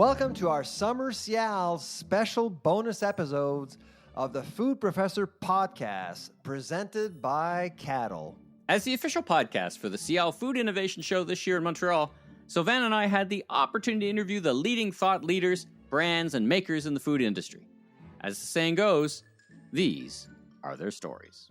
Welcome to our Summer SIAL special bonus episodes of the Food Professor podcast, presented by Cattle. As the official podcast for the SIAL Food Innovation Show this year in Montreal, Sylvain and I had the opportunity to interview the leading thought leaders, brands, and makers in the food industry. As the saying goes, these are their stories.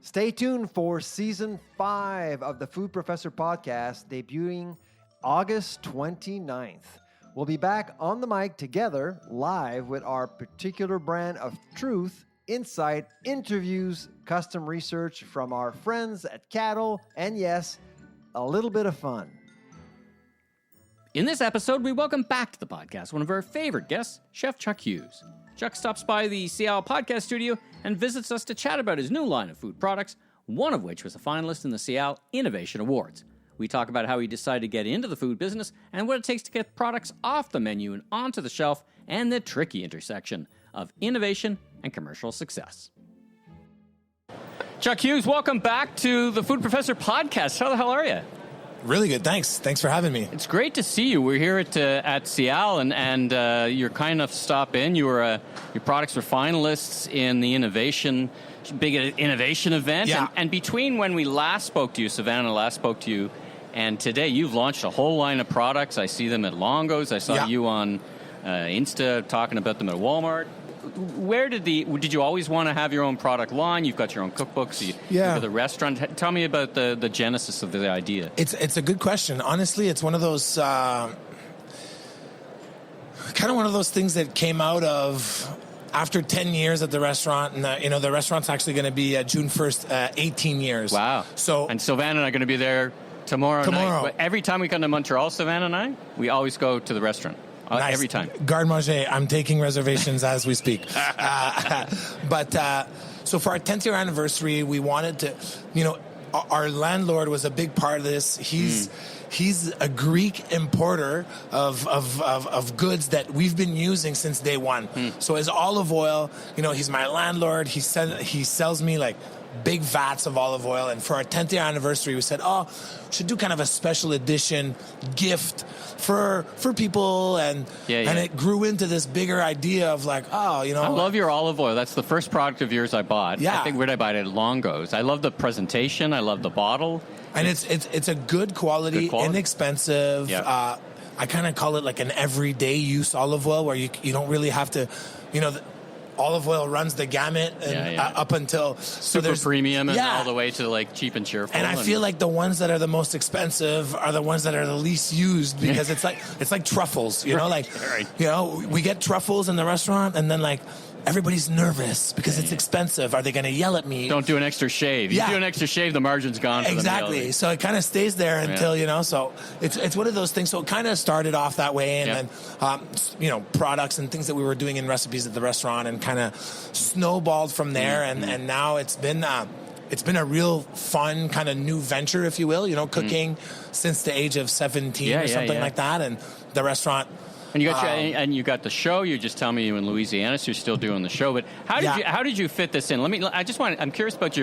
Stay tuned for Season 5 of the Food Professor podcast, debuting August 29th. We'll be back on the mic together, live with our particular brand of truth, insight, interviews, custom research from our friends at Cattle, and yes, a little bit of fun. In this episode, we welcome back to the podcast one of our favorite guests, Chef Chuck Hughes. Chuck stops by the SIAL podcast studio and visits us to chat about his new line of food products, one of which was a finalist in the SIAL Innovation Awards. We talk about how he decided to get into the food business and what it takes to get products off the menu and onto the shelf, and the tricky intersection of innovation and commercial success. Chuck Hughes, welcome back to the Food Professor podcast. How the hell are you? Really good, thanks. Thanks for having me. It's great to see you. We're here at SIAL, and you're kind enough to stop in. Your products were finalists in the big innovation event. Yeah. And between when we last spoke to you, Savannah last spoke to you, and today, you've launched a whole line of products. I see them at Longo's. I saw you on Insta talking about them at Walmart. Where did you always want to have your own product line? You've got your own cookbooks. You go to the restaurant. Tell me about the genesis of the idea. It's a good question. Honestly, it's one of those kind of one of those things that came out of after 10 years at the restaurant, and the restaurant's actually going to be June 1st, 18 years. Wow! And Sylvain and I are going to be there tomorrow night. Every time we come to Montreal, Savannah and I, we always go to the restaurant. Nice. Every time. Garde Manger, I'm taking reservations as we speak. So for our 10th year anniversary, we wanted to, our landlord was a big part of this. He's a Greek importer of goods that we've been using since day one. So his olive oil, he's my landlord. He sells me like big vats of olive oil, and for our 10th year anniversary, we said, should do kind of a special edition gift for people, and it grew into this bigger idea of like, I love your olive oil. That's the first product of yours I bought. Yeah. I think where did I buy it? At Longo's. I love the presentation. I love the bottle. And it's a good quality, inexpensive. Yeah. I kind of call it like an everyday use olive oil, where you don't really have to, olive oil runs the gamut and up until super premium and all the way to like cheap and cheerful. And I feel like the ones that are the most expensive are the ones that are the least used, because it's like truffles, we get truffles in the restaurant, and then like everybody's nervous because it's expensive. Are they going to yell at me? Don't do an extra shave. You do an extra shave, the margin's gone. Exactly. So it kind of stays there until, so it's one of those things. So it kind of started off that way, and then, products and things that we were doing in recipes at the restaurant, and kind of snowballed from there. And now it's been a real fun kind of new venture, if you will, cooking since the age of 17 or something like that. And the restaurant. And you got the show. You just tell me you in Louisiana, so you're still doing the show. But how did you fit this in? I'm curious about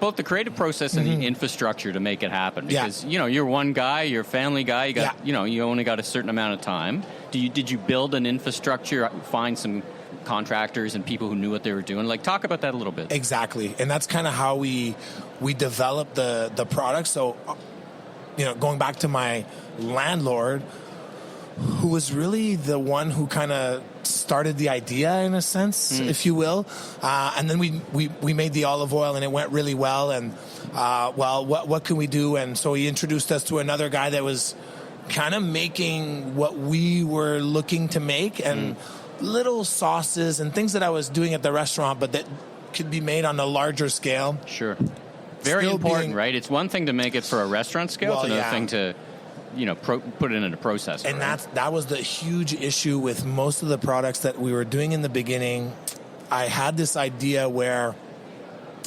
both the creative process and the infrastructure to make it happen. Because you're one guy, you're a family guy. You only got a certain amount of time. Did you build an infrastructure? Find some contractors and people who knew what they were doing? Like, talk about that a little bit. Exactly, and that's kind of how we developed the product. So, going back to my landlord, who was really the one who kind of started the idea, in a sense, if you will. And then we made the olive oil, and it went really well. And, what can we do? And so he introduced us to another guy that was kind of making what we were looking to make, and little sauces and things that I was doing at the restaurant, but that could be made on a larger scale. Sure. Very important, right? It's one thing to make it for a restaurant scale. It's another thing to put it in a processor. And that was the huge issue with most of the products that we were doing in the beginning. I had this idea where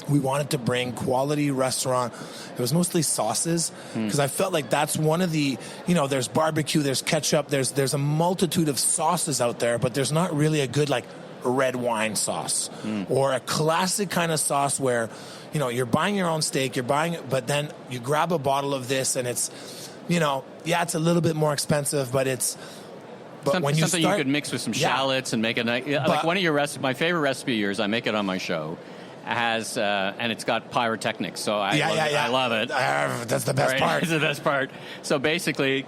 we wanted to bring quality restaurant. It was mostly sauces, because I felt like that's one of the, there's barbecue, there's ketchup, there's a multitude of sauces out there, but there's not really a good like red wine sauce or a classic kind of sauce where, you're buying your own steak, but then you grab a bottle of this, and it's, it's a little bit more expensive, but it's But when you something start, you could mix with some shallots and make it like one of your recipes. My favorite recipe of yours, I make it on my show, has and it's got pyrotechnics. So I love it. That's the best part. It's the best part. So basically,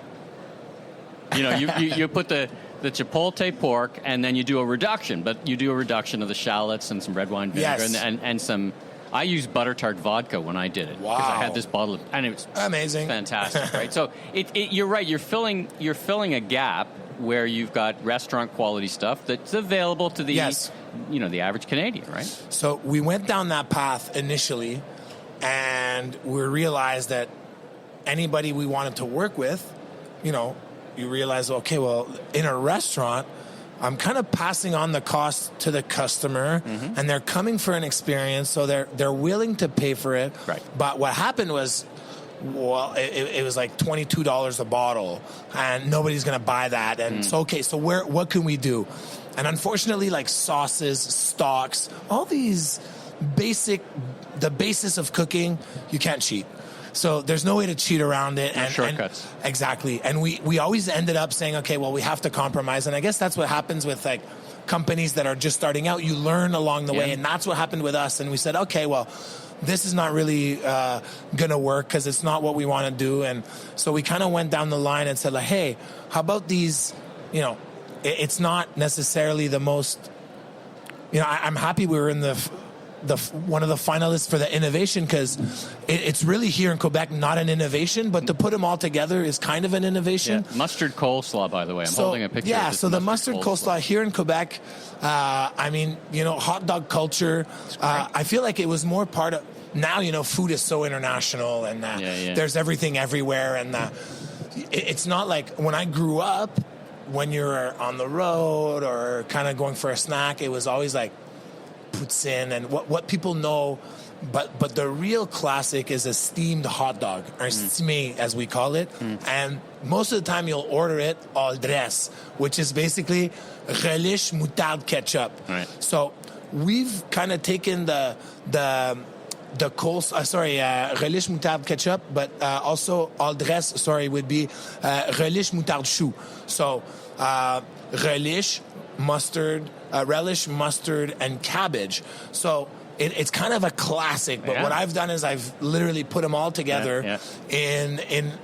you put the chipotle pork and then you do a reduction, but you do a reduction of the shallots and some red wine vinegar and some. I used butter tart vodka when I did it because I had this bottle and it was amazing, fantastic, right? So you're right. You're filling a gap where you've got restaurant quality stuff that's available to the the average Canadian, right? So we went down that path initially, and we realized that anybody we wanted to work with, you realize, okay, well, in a restaurant, I'm kind of passing on the cost to the customer, and they're coming for an experience, so they're willing to pay for it. Right. But what happened was, well, it was like $22 a bottle, and nobody's going to buy that. And so what can we do? And unfortunately, like sauces, stocks, all these the basis of cooking, you can't cheat. So there's no way to cheat around it. No shortcuts. Exactly. And we always ended up saying, okay, well, we have to compromise. And I guess that's what happens with like companies that are just starting out. You learn along the way. And that's what happened with us. And we said, okay, well, this is not really going to work because it's not what we want to do. And so we kind of went down the line and said, like, hey, how about these, it's not necessarily the most, I'm happy we were in the one of the finalists for the innovation because it's really here in Quebec not an innovation, but to put them all together is kind of an innovation. Yeah. Mustard coleslaw, by the way. I'm holding a picture. Yeah, of this so the mustard coleslaw here in Quebec, hot dog culture. I feel like it was more part of now. Food is so international, and there's everything everywhere, and it's not like when I grew up. When you're on the road or kind of going for a snack, it was always like poutine and what people know, but the real classic is a steamed hot dog, or steamé as we call it, and most of the time you'll order it all dress, which is basically relish moutarde ketchup. Right. So we've kind of taken the relish moutarde ketchup, but also all dress, would be relish moutarde chou. So relish, mustard, and cabbage. So it's kind of a classic, but what I've done is I've literally put them all together in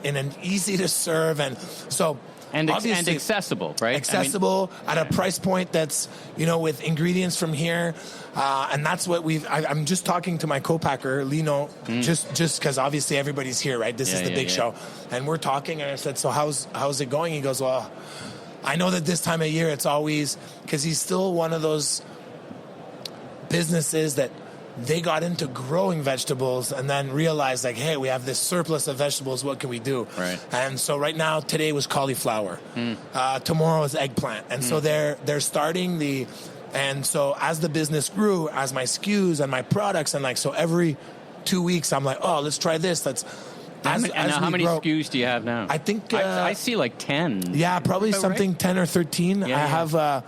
an easy to serve, and so and accessible, right? Accessible at a price point that's with ingredients from here, and that's what I'm just talking to my co-packer Lino, just because obviously everybody's here, right? This is the big show, and we're talking, and I said, so how's it going? He goes, well, I know that this time of year it's always, because he's still one of those businesses that they got into growing vegetables and then realized, like, hey, we have this surplus of vegetables. What can we do? Right. And so right now, today was cauliflower. Tomorrow is eggplant. And so they're starting and so as the business grew, as my SKUs and my products, and so every 2 weeks, I'm like, oh, let's try this. How many SKUs do you have now? I think I see like 10. Yeah, probably something 10 or 13. I have I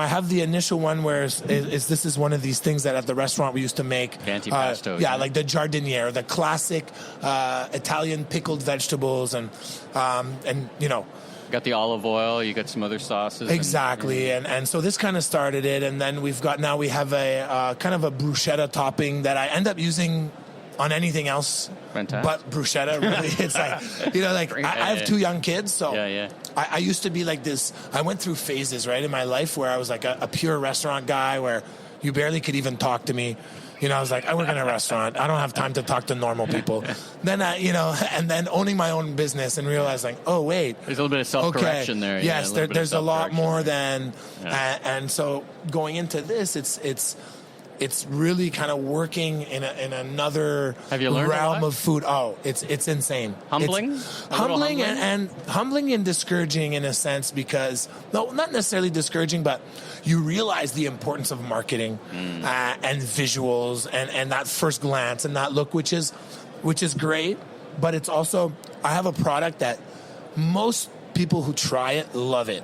have the initial one where this is one of these things that at the restaurant we used to make. Antipasto. Like the giardiniere, the classic Italian pickled vegetables, and got the olive oil. You got some other sauces. Exactly, and so this kind of started it, and then we have a kind of a bruschetta topping that I end up using on anything else. Fantastic. But bruschetta, really, it's like, I have 2 young kids, so I used to be like this. I went through phases, right, in my life where I was like a pure restaurant guy where you barely could even talk to me. I was like, I work in a restaurant. I don't have time to talk to normal people. Then, and then owning my own business and realizing, oh, wait. There's a little bit of self-correction there. Yes, there's a lot more than, and so going into this, it's really kind of working in another realm of food. Oh, it's insane. Humbling? Humbling and humbling and discouraging in a sense, because not necessarily discouraging, but you realize the importance of marketing and visuals and that first glance and that look, which is great, but it's also, I have a product that most people who try it love it.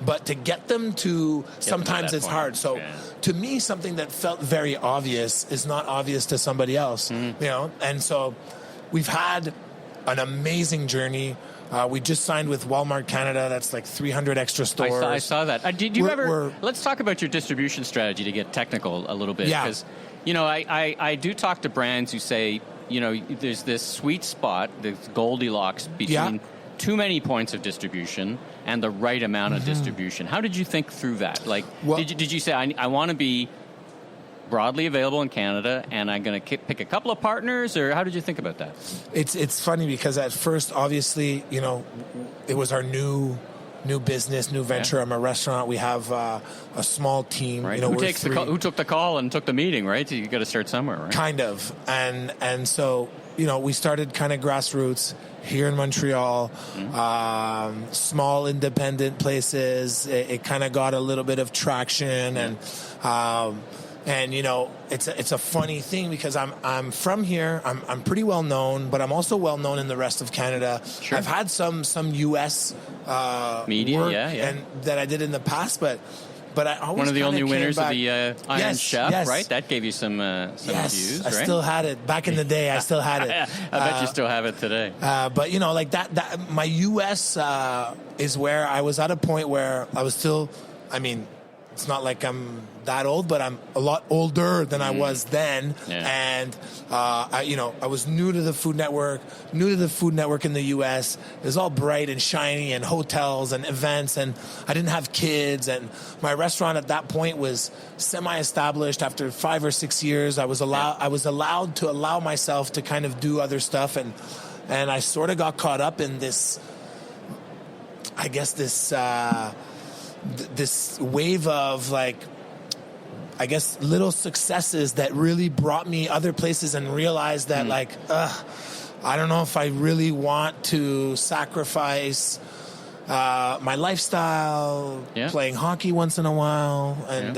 But to get them to, sometimes it's hard. So to me, something that felt very obvious is not obvious to somebody else, And so we've had an amazing journey. We just signed with Walmart Canada. That's like 300 extra stores. I saw that. Did you let's talk about your distribution strategy to get technical a little bit. Yeah. Because, I do talk to brands who say, there's this sweet spot, this Goldilocks between too many points of distribution and the right amount of distribution. How did you think through that? Like, did you say, I want to be broadly available in Canada, and I'm going to pick a couple of partners, or how did you think about that? It's funny because at first, obviously, it was our new business, new venture. I'm a restaurant. We have a small team. Right. Who took the call and took the meeting, right? So you got to start somewhere, right? Kind of. And so, we started kind of grassroots here in Montreal, small independent places. It kind of got a little bit of traction, and it's a funny thing because I'm from here. I'm pretty well known, but I'm also well known in the rest of Canada. Sure. I've had some US media work and that I did in the past, but I always one of the only winners back. Of the Iron Chef, right? That gave you some views, right? I still had it back in the day. I still had it. I bet you still have it today. But like that my US is where I was at a point where I was still. I mean, it's not like I'm that old, but I'm a lot older than I was then. Yeah. And I was new to the Food Network in the US. It was all bright and shiny and hotels and events, and I didn't have kids, and my restaurant at that point was semi-established. After 5 or 6 years, I was allowed to allow myself to kind of do other stuff, and I sort of got caught up in this, I guess, this wave of little successes that really brought me other places, and realized that I don't know if I really want to sacrifice my lifestyle, playing hockey once in a while. And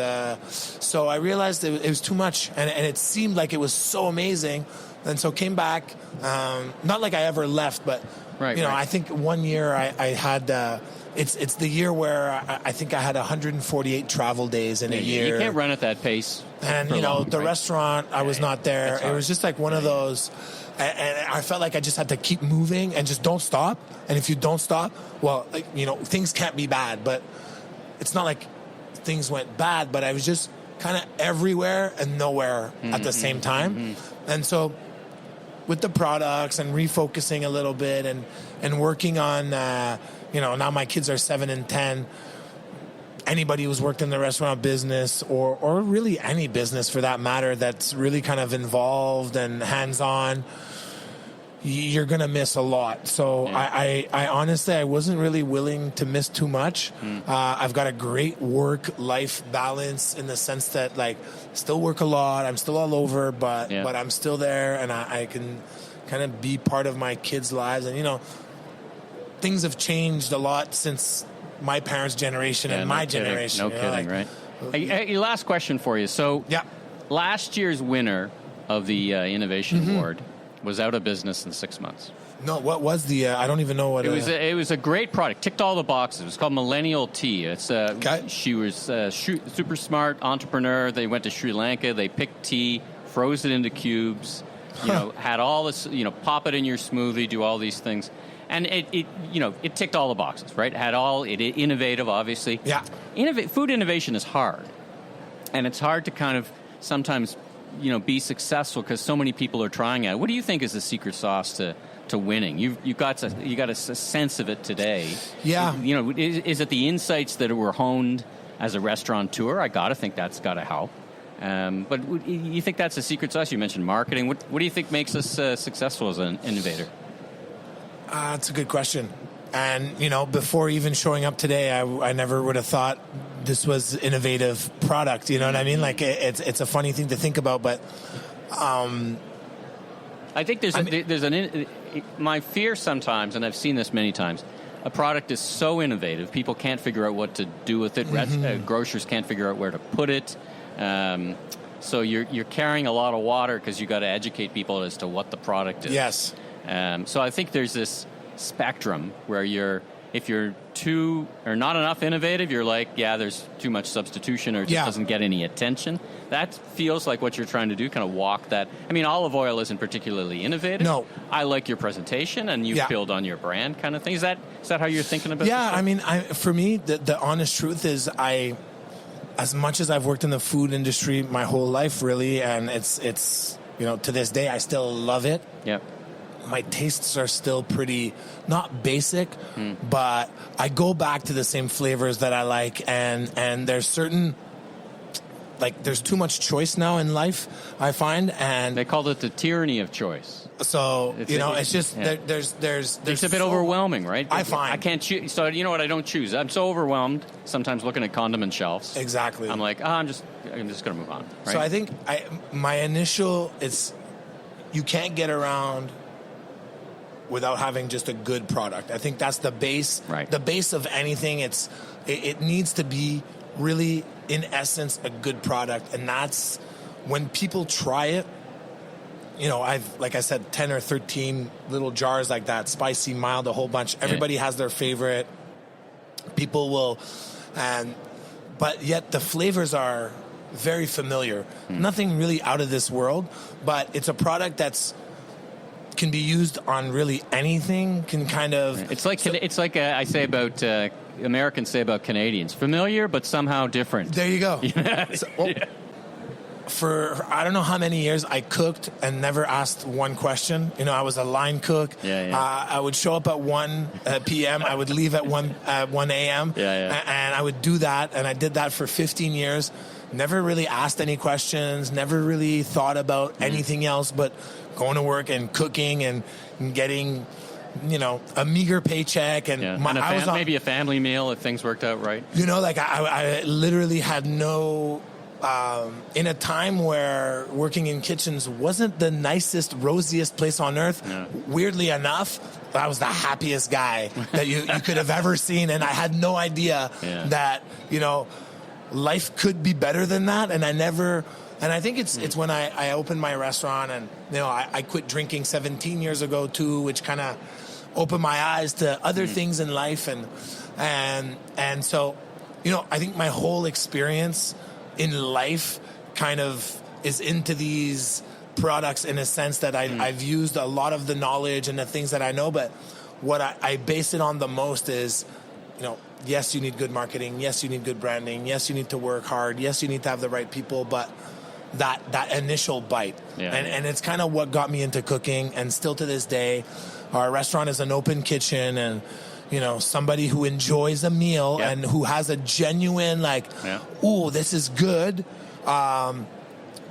so I realized it was too much, and it seemed like it was so amazing. And so came back, not like I ever left, but I think 1 year I had... It's the year where I think I had 148 travel days in a year. You can't run at that pace. And, restaurant, I was not there. It was just like one of those. And I felt like I just had to keep moving and just don't stop. And if you don't stop, well, things can't be bad. But it's not like things went bad, but I was just kind of everywhere and nowhere at the same time. And so with the products and refocusing a little bit and working on... now my kids are 7 and 10. Anybody who's worked in the restaurant business or really any business for that matter that's really kind of involved and hands-on, you're going to miss a lot. So I honestly, I wasn't really willing to miss too much. I've got a great work-life balance in the sense that, still work a lot. I'm still all over, but I'm still there, and I can kind of be part of my kids' lives. And, things have changed a lot since my parents' generation and my generation. No kidding, right? Last question for you. So, last year's winner of the Innovation Award was out of business in 6 months. No, what was the? I don't even know what it was. A great product, ticked all the boxes. It was called Millennial Tea. It's she was super smart entrepreneur. They went to Sri Lanka. They picked tea, froze it into cubes. Had all this. Pop it in your smoothie. Do all these things. And it ticked all the boxes, right? Innovative, obviously. Yeah. Food innovation is hard, and it's hard to kind of sometimes, be successful because so many people are trying it. What do you think is the secret sauce to winning? You got a sense of it today. Yeah. Is it the insights that were honed as a restaurateur? I got to think that's got to help. But you think that's the secret sauce? You mentioned marketing. What do you think makes us successful as an innovator? That's a good question. And, before even showing up today, I never would have thought this was innovative product. You know what I mean? It's a funny thing to think about, but... I think my fear sometimes, and I've seen this many times, a product is so innovative, people can't figure out what to do with it. Grocers can't figure out where to put it. So you're carrying a lot of water because you got to educate people as to what the product is. Yes. So I think there's this spectrum where if you're not enough innovative, you're like, yeah, there's too much substitution or it just doesn't get any attention. That feels like what you're trying to do, kind of walk that. I mean, olive oil isn't particularly innovative. No. I like your presentation, and you build on your brand kind of thing. Is that how you're thinking about it? Yeah, I mean, for me, the honest truth is as much as I've worked in the food industry my whole life, really, and it's to this day, I still love it. Yep. My tastes are still pretty, not basic, but I go back to the same flavors that I like, and there's certain, like, there's too much choice now in life, I find, and they called it the tyranny of choice. So it's just there's it's a bit overwhelming, right? I find I can't choose. So you know what? I don't choose. I'm so overwhelmed sometimes looking at condiment shelves. Exactly. I'm like, I'm just gonna move on. Right? So I think my initial, you can't get around without having just a good product. I think that's the base. Right. The base of anything. It needs to be really, in essence, a good product, and that's when people try it. I've, like I said, 10 or 13 little jars like that, spicy, mild, a whole bunch. Everybody has their favorite. People will, but yet the flavors are very familiar. Nothing really out of this world, but it's a product can be used on really anything. Can kind of. It's like I say about Americans say about Canadians, familiar but somehow different. There you go. For I don't know how many years I cooked and never asked one question. I was a line cook. I would show up at 1 p.m. I would leave at 1 a.m. And I would do that, and I did that for 15 years. Never really asked any questions. Never really thought about anything else but going to work and cooking and getting, a meager paycheck. And maybe a family meal if things worked out right. I literally had no. In a time where working in kitchens wasn't the nicest, rosiest place on earth, weirdly enough, I was the happiest guy that you could have ever seen. And I had no idea that, life could be better than that. And I think it's when I opened my restaurant, and, I quit drinking 17 years ago too, which kind of opened my eyes to other things in life. And so, I think my whole experience in life kind of is into these products in a sense that I've used a lot of the knowledge and the things that I know, but what I base it on the most is, yes, you need good marketing. Yes, you need good branding. Yes, you need to work hard. Yes, you need to have the right people, but that initial bite. And it's kind of what got me into cooking, and still to this day, our restaurant is an open kitchen, and somebody who enjoys a meal and who has a genuine ooh, this is good,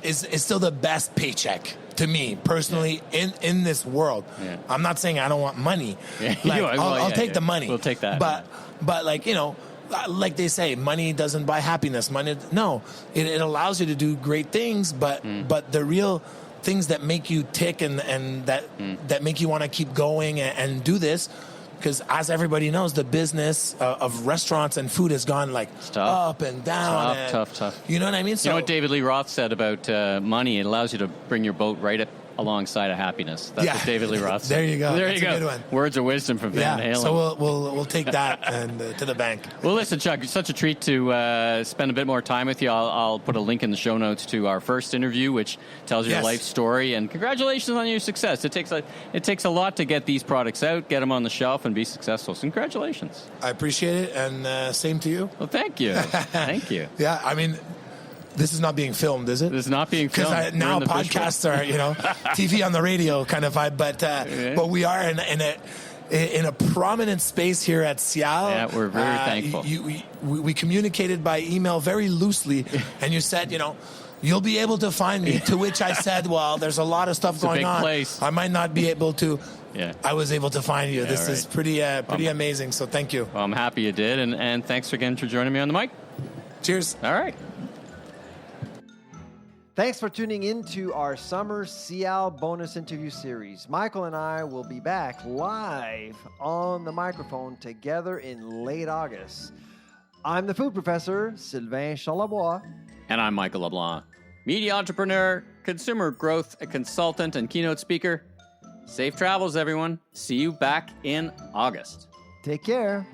is still the best paycheck to me personally in this world. I'm not saying I don't want money. I'll take the money. We'll take that. But like they say, money doesn't buy happiness. It allows you to do great things, but the real things that make you tick and that make you want to keep going and do this. Because as everybody knows, the business of restaurants and food has gone up and down. Tough. You know what I mean? You know what David Lee Roth said about money? It allows you to bring your boat right up alongside of happiness. That's what David Lee Roth said. There you go. That's a good one. Words of wisdom from Van Halen. So we'll take that and to the bank. Well, listen, Chuck, it's such a treat to spend a bit more time with you. I'll put a link in the show notes to our first interview, which tells your life story. And congratulations on your success. It takes a lot to get these products out, get them on the shelf, and be successful. So congratulations. I appreciate it, and same to you. Well, thank you. Thank you. Yeah, I mean, this is not being filmed, is it? This is not being filmed. Because now podcasts are, TV on the radio kind of vibe. But we are in a prominent space here at SIAL. Yeah, we're very thankful. We communicated by email very loosely, and you said, you'll be able to find me. To which I said, well, there's a lot of stuff going on. Place. I might not be able to. Yeah. I was able to find you. This is pretty amazing. So thank you. Well, I'm happy you did, and thanks again for joining me on the mic. Cheers. All right. Thanks for tuning in to our summer SIAL bonus interview series. Michael and I will be back live on the microphone together in late August. I'm the food professor, Sylvain Charlebois. And I'm Michael LeBlanc, media entrepreneur, consumer growth consultant, and keynote speaker. Safe travels, everyone. See you back in August. Take care.